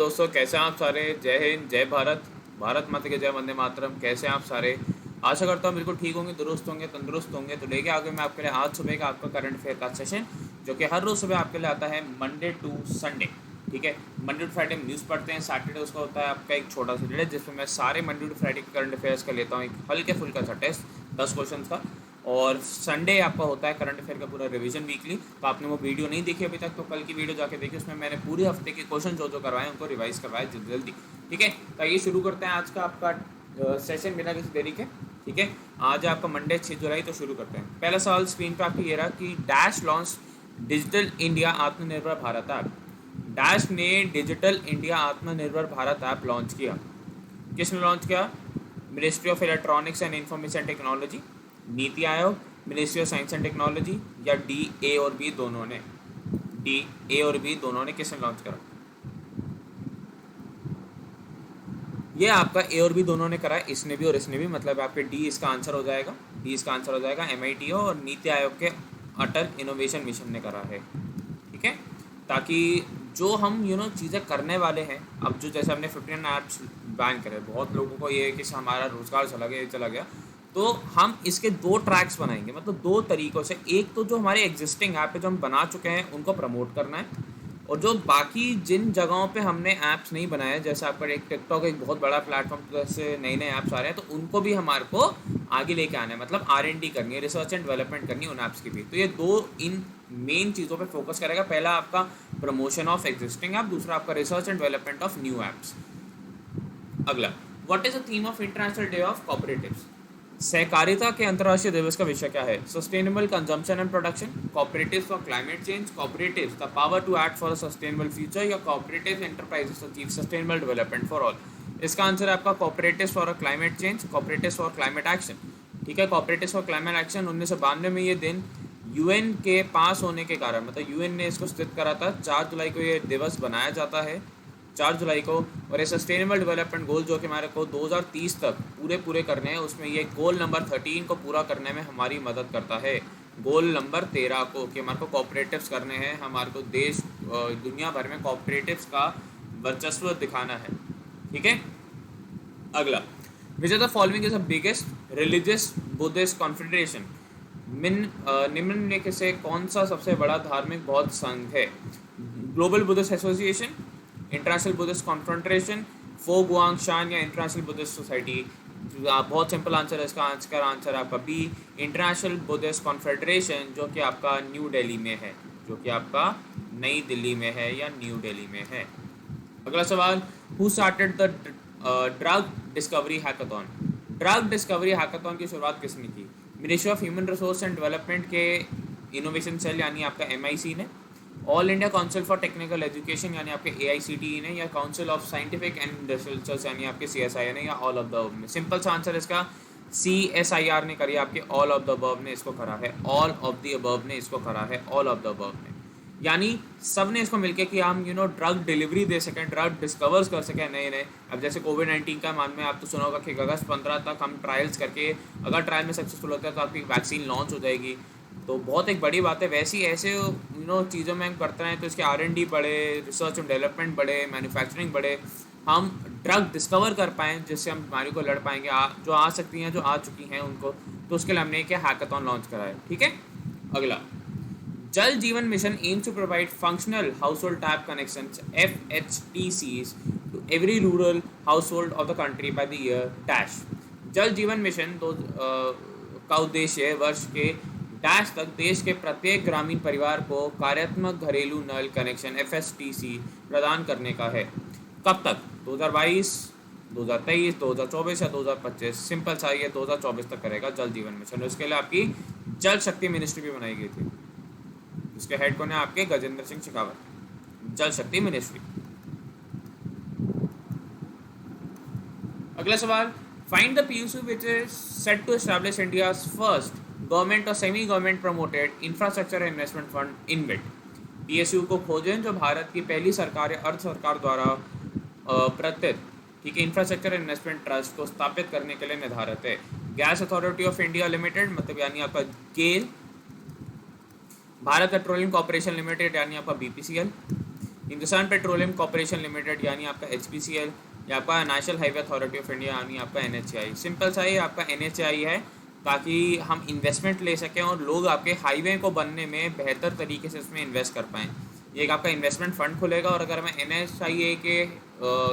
दोस्तों, कैसे हैं आप सारे। जय हिंद, जय भारत, भारत माता की जय, वंदे मातरम। कैसे हैं आप सारे। आशा करता हूँ बिल्कुल ठीक होंगे, दुरुस्त होंगे, तंदुरुस्त होंगे। तो लेके आ गए मैं आपके लिए आज सुबह का आपका करंट अफेयर का सेशन, जो कि हर रोज़ सुबह आपके लिए आता है मंडे टू संडे। ठीक है, मंडे टू फ्राइडे न्यूज़ पढ़ते हैं, सैटरडे उसका होता है आपका एक छोटा सा डेट जिसमें मैं सारे मंडे टू फ्राइडे के करंट अफेयर्स का लेता हूँ एक हल्के फुल्का सा टेस्ट 10 क्वेश्चन का। और संडे आपका होता है करंट अफेयर का पूरा रिवीजन वीकली। तो आपने वो वीडियो नहीं देखी अभी तक तो कल की वीडियो जाके देखिए, उसमें मैंने पूरे हफ्ते के क्वेश्चन जो जो करवाए उनको रिवाइज करवाए जल्दी जल्दी। ठीक है, तो ये शुरू करते हैं आज का आपका सेशन बिना किसी देरी के। ठीक है, आज है आपका मंडे 6 जुलाई, तो शुरू करते हैं। पहला सवाल स्क्रीन पर आपको ये रहा कि डैश लॉन्च डिजिटल इंडिया आत्मनिर्भर भारत ऐप। डैश ने डिजिटल इंडिया आत्मनिर्भर भारत ऐप लॉन्च किया। किसने लॉन्च किया? Ministry of electronics and information technology, NITI Aayog, ministry of science and technology, या डी ए और बी दोनों ने? डी ए और बी दोनों ने किसने लॉन्च करा? ये आपका ए और बी दोनों ने करा है, इसने भी और इसने भी, मतलब आपके डी इसका आंसर हो जाएगा। डी इसका आंसर हो जाएगा। MITO और नीति आयोग के अटल इनोवेशन मिशन ने करा है। ठीक है, ताकि जो हम चीज़ें करने वाले हैं, अब जो जैसे हमने 15 ऐप्स बैन करे, बहुत लोगों को ये है कि हमारा रोजगार चला गया, तो हम इसके 2 ट्रैक्स बनाएंगे, मतलब 2 तरीक़ों से। एक तो जो हमारे एग्जिस्टिंग ऐप है जो हम बना चुके हैं उनको प्रमोट करना है, और जो बाकी जिन जगहों पे हमने ऐप्स नहीं बनाए, जैसे आपका एक टिकटॉक एक बहुत बड़ा प्लेटफॉर्म, जैसे नए नए ऐप्स आ रहे हैं, तो उनको भी हमारे को आगे लेके आना है, मतलब R&D करनी है, रिसर्च एंड डेवलपमेंट करनी है उन ऐप्स की भी। तो ये 2 इन मेन चीज़ों पे फोकस करेगा। पहला आपका प्रमोशन ऑफ एग्जिस्टिंग ऐप, दूसरा आपका research and development of new apps. अगला, what is the theme of international day of cooperatives. सहकारिता के अंतर्राष्ट्रीय दिवस का विषय क्या है? Sustainable consumption and production, cooperatives for climate change, cooperatives the power to act for a sustainable future, या cooperative enterprises achieve sustainable development for all. इसका आंसर है आपका cooperatives for a climate change, cooperatives for climate action. ठीक है, cooperatives for climate action 1992 में ये दिन UN के पास होने के कारण, मतलब UN ने इसको स्थित करा था, 4 जुलाई को ये दिवस बनाया जाता है, 4 जुलाई को। और ये सस्टेनेबल डेवलपमेंट गोल जो कि हमारे को 2030 तक पूरे करने हैं, उसमें ये गोल नंबर 13 को पूरा करने में हमारी मदद करता है। गोल नंबर 13 को, कि हमारे को कोऑपरेटिव्स करने हैं, हमारे को देश दुनिया भर में कोऑपरेटिव्स का वर्चस्व दिखाना है। ठीक है, अगला, which are the following is the biggest religious Buddhist confederation. निम्नलिखित से कौन सा सबसे बड़ा धार्मिक बौद्ध संघ है? Global Buddhist association, international Buddhist confederation, Fo Guang Shan, या इंटरनेशनल बुद्धिस्ट सोसाइटी। बहुत सिंपल आंसर है इसका। आंसर आपका बी, इंटरनेशनल बुद्धिस्ट कॉन्फेडरेशन, जो कि आपका न्यू दिल्ली में है, जो कि आपका नई दिल्ली में है या न्यू दिल्ली में है। अगला सवाल, who started the drug discovery hackathon. Drug discovery hackathon की शुरुआत किसने की? Ministry of human resource and development के इनोवेशन सेल यानी आपका MIC ने, all India council for technical education यानी आपके AICTE ने, या council of scientific and research यानी आपके CSIR ने, या ऑल ऑफ द अबव में। सिंपल सा आंसर इसका CSIR ने करी, आपके ऑल ऑफ द अबव ने इसको करा है, ऑल ऑफ द अबव ने इसको करा है, ऑल ऑफ द अबव ने। यानी सब ने इसको मिलके कि हम ड्रग डिलीवरी दे सकें, ड्रग डिस्कवर्स कर सकें नए नए। अब जैसे कोविड-19 का मान में आप तो सुना होगा कि अगस्त 15 तक हम ट्रायल्स करके, अगर ट्रायल में सक्सेसफुल होता है तो आपकी वैक्सीन लॉन्च हो जाएगी। तो बहुत एक बड़ी बात है। वैसी ऐसे चीज़ों में हम करते हैं तो इसके R&D बढ़े, रिसर्च एंड डेवलपमेंट बढ़े, मैन्युफैक्चरिंग बढ़े, हम ड्रग डिस्कवर कर पाएँ जिससे हम बीमारी को लड़ पाएंगे, जो आ सकती हैं, जो आ चुकी हैं उनको। तो उसके लिए हमने क्या हैकाथॉन लॉन्च करा है। ठीक है, अगला, जल जीवन mission aims to provide functional household tap connections FHTCs to every rural household of the country by the year dash। जल जीवन मिशन का उद्देश्य वर्ष के डैश तक देश के प्रत्येक ग्रामीण परिवार को कार्यात्मक घरेलू नल कनेक्शन FHTC प्रदान करने का है। कब तक? 2022, 2023, 2024 या 2025। सिंपल सा, ये 2024 तक करेगा जल जीवन मिशन। उसके लिए आपकी जल शक्ति मिनिस्ट्री भी बनाई गई थी, उसके हेड कौन है? आपके गजेंद्र सिंह शेखावत, जल शक्ति मिनिस्ट्री। अगला सवाल, find the PSU which is set to establish India's first government और semi government promoted infrastructure investment fund InvIT। PSU को खोजें जो भारत की पहली सरकार या अर्ध सरकार द्वारा प्रत्येक, ठीक है, इंफ्रास्ट्रक्चर इन्वेस्टमेंट ट्रस्ट को स्थापित करने के लिए निर्धारित है। Gas authority of India limited, मतलब यानी आपका गेल, भारत पेट्रोलियम कॉर्पोरेशन लिमिटेड यानी आपका BPCL, Hindustan petroleum corporation limited यानी आपका HPCL, या आपका national highway authority of India यानी आपका NHAI। सिंपल सा ही आपका NHAI है ताकि हम इन्वेस्टमेंट ले सकें और लोग आपके हाईवे को बनने में बेहतर तरीके से इसमें इन्वेस्ट कर पाएँ। ये एक आपका इन्वेस्टमेंट फ़ंड खुलेगा। और अगर मैं NHAI के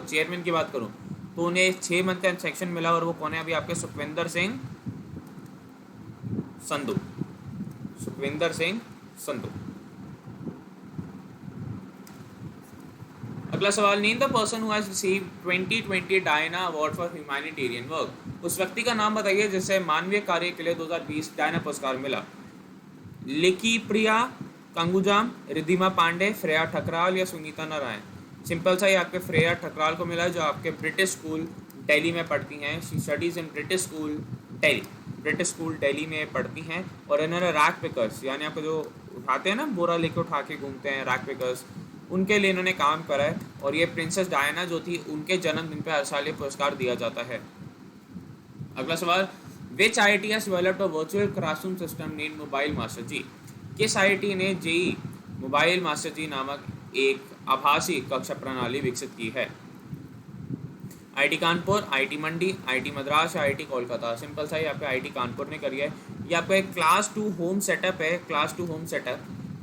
चेयरमैन की बात करूँ तो उन्हें 6 मंथ का सेक्शन मिला, और वो कौन है अभी आपके सुखविंदर सिंह संधू। सुखविंदर सिंह संधू। अगला सवाल, name the person who has received 2020 Diana award for humanitarian work. उस व्यक्ति का नाम बताइए जिसे मानवीय कार्य के लिए 2020 डायना पुरस्कार मिला। लिकी प्रिया कंगुजाम, रिद्धिमा पांडे, श्रेया ठकराल या सुनीता नारायण। सिंपल सा ही आपके श्रेया ठकराल को मिला, जो आपके ब्रिटिश स्कूल दिल्ली में पढ़ती हैं। She studies in British school Delhi, British school Delhi में पढ़ती हैं। और इन्होंने रैक पिकर्स यानी आपको जो उठाते हैं ना, बोरा लेके उठा के घूमते हैं, रैक पिकर्स, उनके लिए इन्होंने काम करा है। और ये प्रिंसेस डायना जो थी, उनके जन्मदिन पर हर साल ये पुरस्कार दिया जाता है। अगला सवाल, which IIT has developed a virtual classroom system named Mobile Master ji. किस IIT ने जेई मोबाइल मास्टर जी नामक एक आभासी कक्षा प्रणाली विकसित की है। IIT कानपुर, IIT मंडी, IIT मद्रास या IIT कोलकाता। सिंपल सा ही आपका IIT कानपुर ने करी है। ये आपका एक क्लास 2 होम सेटअप है, क्लास 2 होम सेटअप,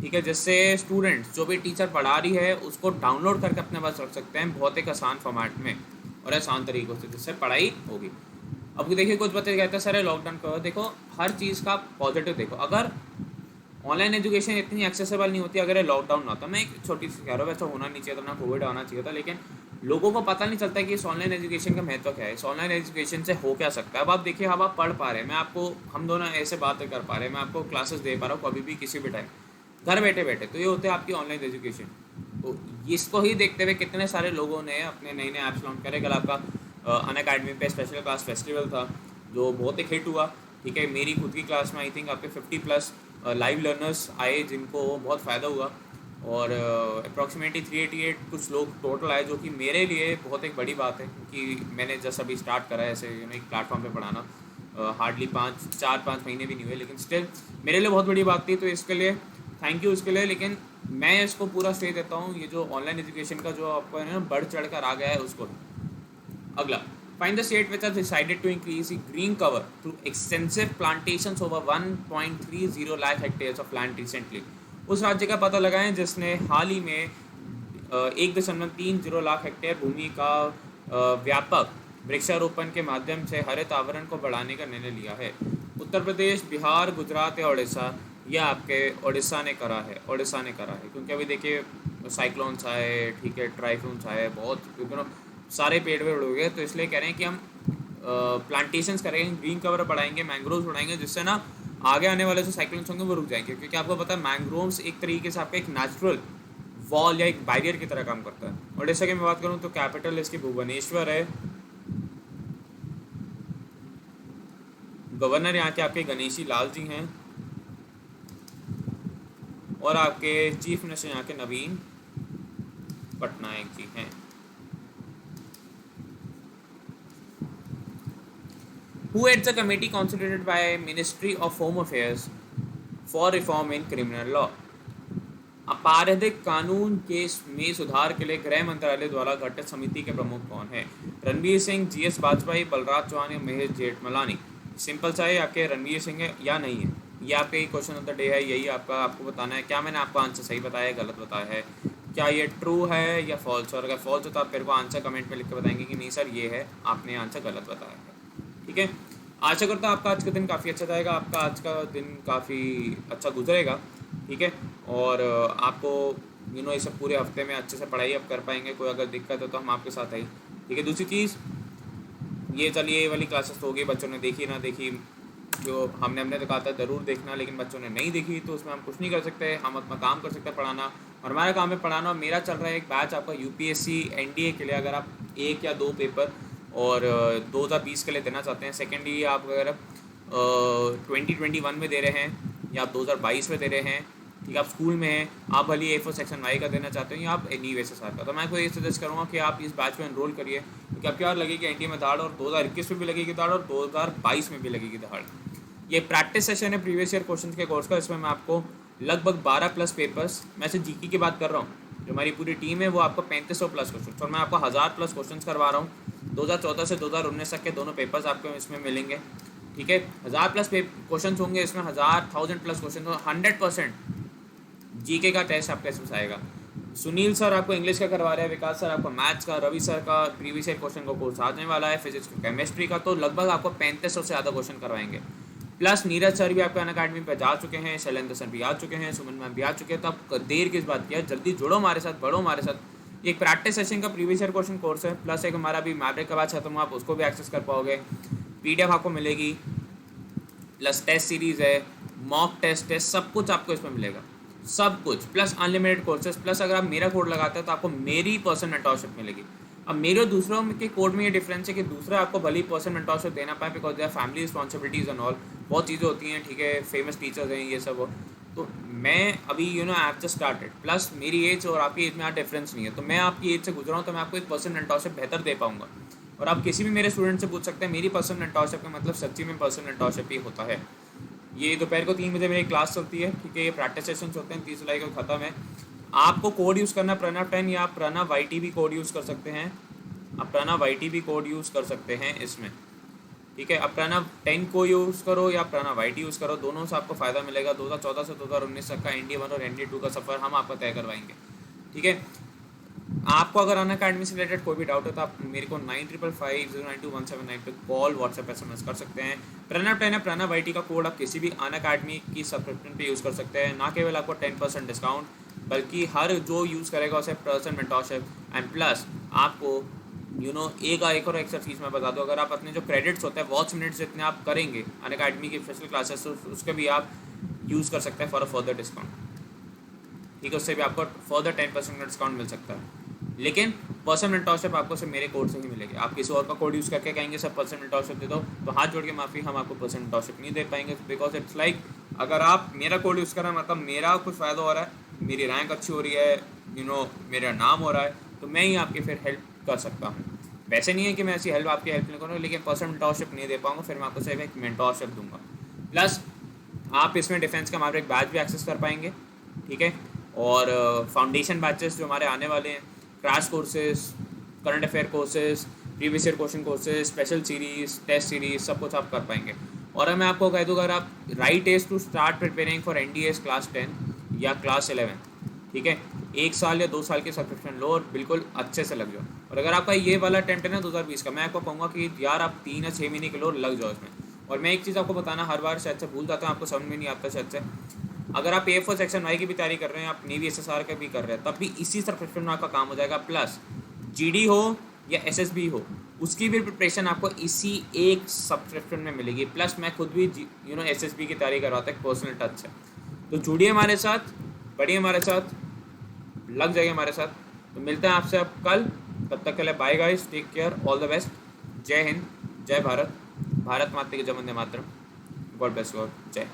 ठीक है, जिससे स्टूडेंट्स जो भी टीचर पढ़ा रही है उसको डाउनलोड करके अपने पास रख सकते हैं बहुत एक आसान फॉर्मेट में और आसान तरीक़ों से, जिससे पढ़ाई होगी। अब देखिए कुछ बच्चे कहते हैं सर लॉकडाउन का, देखो हर चीज़ का पॉजिटिव देखो। अगर ऑनलाइन एजुकेशन इतनी एक्सेसिबल नहीं होती अगर ये लॉकडाउन ना होता, मैं एक छोटी सी कह रहा हूँ, वैसा होना नहीं चाहिए था, ना कोविड आना चाहिए था, लेकिन लोगों को पता नहीं चलता कि इस ऑनलाइन एजुकेशन का महत्व क्या है, इस ऑनलाइन एजुकेशन से हो क्या सकता है। अब आप देखिए, अब आप पढ़ पा रहे हैं, मैं आपको, हम दोनों ऐसे बातें कर पा रहे हैं, मैं आपको क्लासेस दे पा रहा हूँ कभी भी किसी भी टाइम घर बैठे बैठे, तो ये होते हैं आपकी ऑनलाइन एजुकेशन। तो इसको ही देखते हुए कितने सारे लोगों ने अपने नए नए ऐप्स लॉन्च करे। कल आपका अनअकैडमी पे स्पेशल क्लास फेस्टिवल था जो बहुत एक हिट हुआ, ठीक है। मेरी खुद की क्लास में आई थिंक आपके 50+ लाइव लर्नर्स आए जिनको बहुत फ़ायदा हुआ, और अप्रॉक्सीमेटली 388 कुछ लोग टोटल आए, जो कि मेरे लिए बहुत एक बड़ी बात है क्योंकि मैंने जस्ट अभी स्टार्ट करा है ऐसे एक प्लेटफॉर्म पे पढ़ाना, हार्डली 4-5 महीने भी नहीं हुए, लेकिन स्टिल मेरे लिए बहुत बड़ी बात थी। तो इसके लिए थैंक यू इसके लिए, लेकिन मैं इसको पूरा श्रेय देता हूँ ये जो ऑनलाइन एजुकेशन का जो आपको है ना बढ़ चढ़ कर आ गया है उसको। अगला, find the state which has decided to increase the green cover through extensive plantations over 1.30 lakh hectares of land recently। उस राज्य का पता लगाएं जिसने हाल ही में 1.30 लाख हेक्टेयर भूमि का व्यापक वृक्षारोपण के माध्यम से हरित आवरण को बढ़ाने का निर्णय लिया है। उत्तर प्रदेश, बिहार, गुजरात या उड़ीसा, यह आपके उड़ीसा ने करा है, उड़ीसा ने करा है, क्योंकि अभी देखिए साइक्लोन्स आए, ठीक है, ट्राइफून्स आए, बहुत सारे पेड़ वेड़ हो गए, तो इसलिए कह रहे हैं कि हम प्लांटेशंस करेंगे, ग्रीन कवर बढ़ाएंगे, मैंग्रोव्स बढ़ाएंगे, जिससे ना आगे आने वाले जो साइक्लोन्स होंगे वो रुक जाएंगे। क्योंकि आपको पता है मैंग्रोव्स एक तरीके से आपका एक नेचुरल वॉल या एक बैरियर की तरह काम करता है। उड़ीसा की मैं बात करूँ तो कैपिटल इसकी भुवनेश्वर है, गवर्नर यहाँ के आपके गणेशी लाल जी हैं, और आपके चीफ मिनिस्टर यहाँ के नवीन पटनायक जी हैं। Who heads the committee constituted by Ministry of Home Affairs for reform in criminal law? आपराधिक कानून केस में सुधार के लिए गृह मंत्रालय द्वारा गठित समिति के प्रमुख कौन है। रणवीर सिंह, GS वाजपेयी, बलराज चौहान या महेश जेठमलानी। सिंपल सा है, आपके रणवीर सिंह है या नहीं है, ये आपके क्वेश्चन ऑफ द डे है, यही आपको बताना है। क्या मैंने आपको आंसर सही बताया है, गलत बताया है, क्या ये ट्रू है या फॉल्स। और अगर फॉल्स हो तो आप मेरे को आंसर कमेंट में लिख के बताएंगे कि नहीं सर ये है, आपने आंसर गलत बताया है, ठीक है। आशा करता हूँ आपका आज का दिन काफ़ी अच्छा जाएगा, आपका आज का दिन काफ़ी अच्छा गुजरेगा, ठीक है। और आपको इस पूरे हफ्ते में अच्छे से पढ़ाई आप कर पाएंगे। कोई अगर दिक्कत है तो हम आपके साथ आई, ठीक है। दूसरी चीज़ ये, चलिए ये वाली क्लासेस तो होगी, बच्चों ने देखी ना देखी, जो हमने तो कहा था ज़रूर देखना, लेकिन बच्चों ने नहीं देखी तो उसमें हम कुछ नहीं कर सकते, हम अपना काम कर सकते हैं पढ़ाना, और हमारा काम है पढ़ाना। और मेरा चल रहा है एक बैच आपका UPSC NDA के लिए, अगर आप 1 या 2 पेपर और 2020 के लिए देना चाहते हैं, सेकेंडली आप अगर 2021 में दे रहे हैं या आप 2022 में दे रहे हैं, ठीक है, आप स्कूल में हैं, आप भले A4 सेक्शन Y का देना चाहते हैं या आप NEVSSR का, तो मैं आपको ये सजेस्ट करूँगा कि आप इस बैच में एनरोल करिए, क्योंकि आपकी और लगेगी NDA में दाड़, और 2021 में भी लगेगी दाड़, और 2022 में भी लगेगी दाड़। ये प्रैक्टिस सेशन है प्रीवियस ईयर क्वेश्चन के कोर्स का, इसमें मैं आपको लगभग 12+ पेपर्स, मैं से GK की बात कर रहा हूँ, जो हमारी पूरी टीम है वो आपको 3500 प्लस क्वेश्चन, और मैं आपको 1000 प्लस क्वेश्चन करवा रहा हूँ। 2014 से 2019 तक के दोनों पेपर्स आपको इसमें मिलेंगे, ठीक है। 1000 प्लस क्वेश्चन होंगे इसमें, 1000 प्लस क्वेश्चन, तो 100% जीके का टेस्ट आपका इसमें आएगा। सुनील सर आपको इंग्लिश का करवा रहे हैं, विकास सर आपको मैथ्स का, रवि सर का प्रीवियस ईयर क्वेश्चन का कोर्स आने वाला है, फिजिक्स केमिस्ट्री का, तो लगभग आपको 3500 से ज़्यादा क्वेश्चन करवाएंगे। प्लस नीरज सर भी आपके अनअकैडमी पर जा चुके हैं, शैलेंद्र सर भी आ चुके हैं, सुमन मैम भी आ चुके हैं। तो आप देर किस बात की है, जल्दी जुड़ो हमारे साथ, बढ़ो हमारे साथ। एक प्रैक्टिस सेशन का प्रीवियस ईयर क्वेश्चन कोर्स है, प्लस एक हमारा भी मैट्रिक का बैच खत्म हुआ, आप उसको भी एक्सेस कर पाओगे, PDF आपको मिलेगी, प्लस टेस्ट सीरीज़ है, मॉक टेस्ट है, सब कुछ आपको इसमें मिलेगा, सब कुछ, प्लस अनलिमिटेड कोर्सेज। प्लस अगर आप मेरा कोड लगाते हैं तो आपको मेरी पर्सन मेंटरशिप मिलेगी। अब मेरे और दूसरों के कोड में ये डिफरेंस है कि दूसरा आपको भली पर्सन मेंटरशिप देना पाए, because their family responsibilities and all, बहुत चीज़ें होती हैं, ठीक है, फेमस टीचर्स हैं, ये सब हो। तो मैं अभी I have just started, plus मेरी एज और आपकी एज में यहाँ डिफरेंस नहीं है, तो मैं आपकी एज से गुजरा हूँ, तो मैं आपको एक पर्सन मेंटरशिप बेहतर दे पाऊँगा। और आप किसी भी मेरे स्टूडेंट से पूछ सकते हैं, मेरी पर्सन मेंटरशिप का मतलब सच्ची में पर्सन मेंटरशिप ही होता है। ये दोपहर को 3 बजे मेरी क्लास चलती है, ठीक है, ये प्रैक्टिस सेशंस होते हैं, 30 जुलाई को ख़त्म है। आपको कोड यूज़ करना प्रणव 10, या आप प्रणव YT भी कोड यूज़ कर सकते हैं, आप प्रणव YT भी कोड यूज़ कर सकते हैं इसमें, ठीक है। आप प्रणव 10 को यूज़ करो या प्रणव YT यूज़ करो, दोनों से आपको फ़ायदा मिलेगा। 2014 से 2019 तक का ND1 और ND2 का सफ़र हम आपको तय करवाएंगे, ठीक है। आपको अगर अनअकैडमी से रिलेटेड कोई भी डाउट है तो आप मेरे को 9555092179 पे कॉल, व्हाट्सएप, SMS कर सकते हैं। प्रणव 10 है, प्रणव YT का कोड आप किसी भी अनअकैडमी की सब्सक्रिप्शन पे यूज़ कर सकते हैं, ना केवल आपको 10% डिस्काउंट, बल्कि हर जो यूज़ करेगा उसे पर्सन मेंटरशिप एंड प्लस आपको एक और एक्स्ट्रा चीज़ मैं बता दूँ, अगर आप अपने जो क्रेडिट्स होते हैं, वॉच मिनट्स जितने आप करेंगे अनअकैडमी की स्पेशल क्लासेस, तो उसके भी आप यूज़ कर सकते हैं फॉर अ फर्दर डिस्काउंट, ठीक है। उससे भी आपको फर्दर 10% का डिस्काउंट मिल सकता है, लेकिन पर्सन मेंटरशिप आपको सिर्फ मेरे कोड से ही मिलेगी। आप किसी और का कोड यूज़ करके कहेंगे सब पर्सन मेंटरशिप दे दो, तो हाथ जोड़ के माफ़ी, हम आपको पर्सन मेंटरशिप नहीं दे पाएंगे, बिकॉज इट्स लाइक अगर आप मेरा कोड यूज़ कर रहे हैं मतलब मेरा कुछ फ़ायदा हो रहा है, मेरी रैंक अच्छी हो रही है, मेरा नाम हो रहा है, तो मैं ही आपकी फिर हेल्प कर सकता हूँ। वैसे नहीं है कि मैं ऐसी हेल्प आपकी हेल्प नहीं करूँगा, लेकिन पर्सन मेंटरशिप नहीं दे पाऊँगा, फिर मैं आपको सिर्फ एक मेंटरशिप दूंगा। प्लस आप इसमें डिफेंस का हमारा एक बैच भी एक्सेस कर पाएंगे, ठीक है। और फाउंडेशन बैचेस जो हमारे आने वाले हैं, crash courses, current affair courses, previous year question courses, special series, test series, सब कुछ आप कर पाएंगे। और मैं आपको कह दूँ, अगर आप right as to start preparing for NDAs class 10 या क्लास 11, ठीक है, 1 साल या 2 साल की सब्सक्रिप्शन लो और बिल्कुल अच्छे से लग जाओ। और अगर आपका ये वाला अटेम्प्ट है ना 2020 का, मैं आपको कहूँगा कि यार आप 3 या 6 महीने के लो लग जाओ इसमें। और मैं एक चीज़ आपको बताना, हर बार शायद से भूल जाता हूँ, आपको समझ में नहीं आता शायद से, अगर आप A4 सेक्शन Y की भी तैयारी कर रहे हैं, आप नेवी SSR का भी कर रहे हैं, तब भी इसी सब्सक्रिप्शन में आपका काम हो जाएगा। प्लस GD हो या SSB हो, उसकी भी प्रिपरेशन आपको इसी एक सब्सक्रिप्शन में मिलेगी। प्लस मैं खुद भी SSB की तैयारी करवाता हूँ, पर्सनल टच है। तो जुड़िए हमारे साथ, बढ़िए हमारे साथ, लग जाइए हमारे साथ। तो मिलते हैं आपसे अब कल, तब तक के लिए bye guys, take care, all the best, जय हिंद, जय भारत, भारत माता की जय, वंदे मातरम, गॉड ब्लेस यू ऑल, जय।